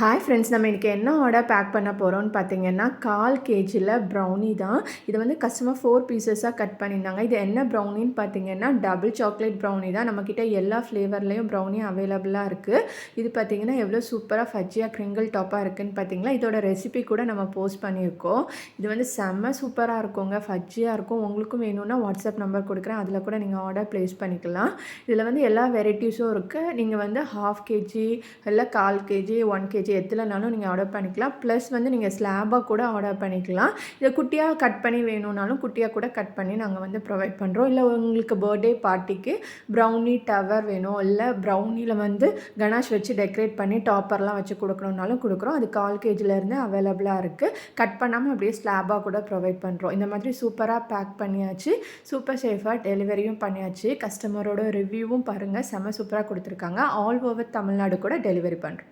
Hi friends, நம்ம இன்றைக்கி என்ன ஆர்டர் பேக் பண்ண போகிறோம்னு பார்த்தீங்கன்னா 1/4 கேஜியில் ப்ரௌனி தான். இது வந்து கஸ்டமர் 4 பீசஸாக கட் பண்ணியிருந்தாங்க. இது என்ன ப்ரௌனின்னு பார்த்தீங்கன்னா டபுள் சாக்லேட் ப்ரௌனி தான். நம்மக்கிட்ட எல்லா ஃப்ளேவர்லேயும் ப்ரௌனி அவைலபிளாக இருக்குது. இது பார்த்தீங்கன்னா எவ்வளோ சூப்பராக ஃபஜ்ஜியாக க்ரிங்கிள் டாப்பாக இருக்குதுன்னு பார்த்தீங்களா. இதோட ரெசிபி கூட நம்ம போஸ்ட் பண்ணியிருக்கோம். இது வந்து செம்ம சூப்பராக இருக்குங்க, ஃபஜ்ஜியாக இருக்கும். உங்களுக்கும் வேணும்னா வாட்ஸ்அப் நம்பர் கொடுக்குறேன், அதில் கூட நீங்கள் ஆர்டர் ப்ளேஸ் பண்ணிக்கலாம். இதில் வந்து எல்லா வெரைட்டிஸும் இருக்குது. நீங்கள் வந்து 1/2 கேஜி இல்லை 1/4 கேஜி 1 கேஜி எதுலனாலும் நீங்கள் ஆர்டர் பண்ணிக்கலாம். ப்ளஸ் வந்து நீங்கள் ஸ்லாபாக கூட ஆர்டர் பண்ணிக்கலாம். இதை குட்டியாக கட் பண்ணி வேணும்னாலும் குட்டியாக கூட கட் பண்ணி நாங்கள் வந்து ப்ரொவைட் பண்ணுறோம். இல்லை உங்களுக்கு பர்த்டே பார்ட்டிக்கு ப்ரௌனி டவர் வேணும், இல்லை ப்ரௌனியில் வந்து கணாஷ் வச்சு டெக்கரேட் பண்ணி டாப்பர்லாம் வச்சு கொடுக்கணுன்னாலும் கொடுக்குறோம். அது 1/4 கேஜிலேருந்து அவைலபிளாக இருக்குது. கட் பண்ணாமல் அப்படியே ஸ்லாபாக கூட ப்ரொவைட் பண்ணுறோம். இந்த மாதிரி சூப்பராக பேக் பண்ணியாச்சு, சூப்பர் சேஃபாக டெலிவரியும் பண்ணியாச்சு. கஸ்டமரோட ரிவ்யூவும் பாருங்கள், செம்ம சூப்பராக கொடுத்துருக்காங்க. ஆல் ஓவர் தமிழ்நாடு கூட டெலிவரி பண்ணுறோம்.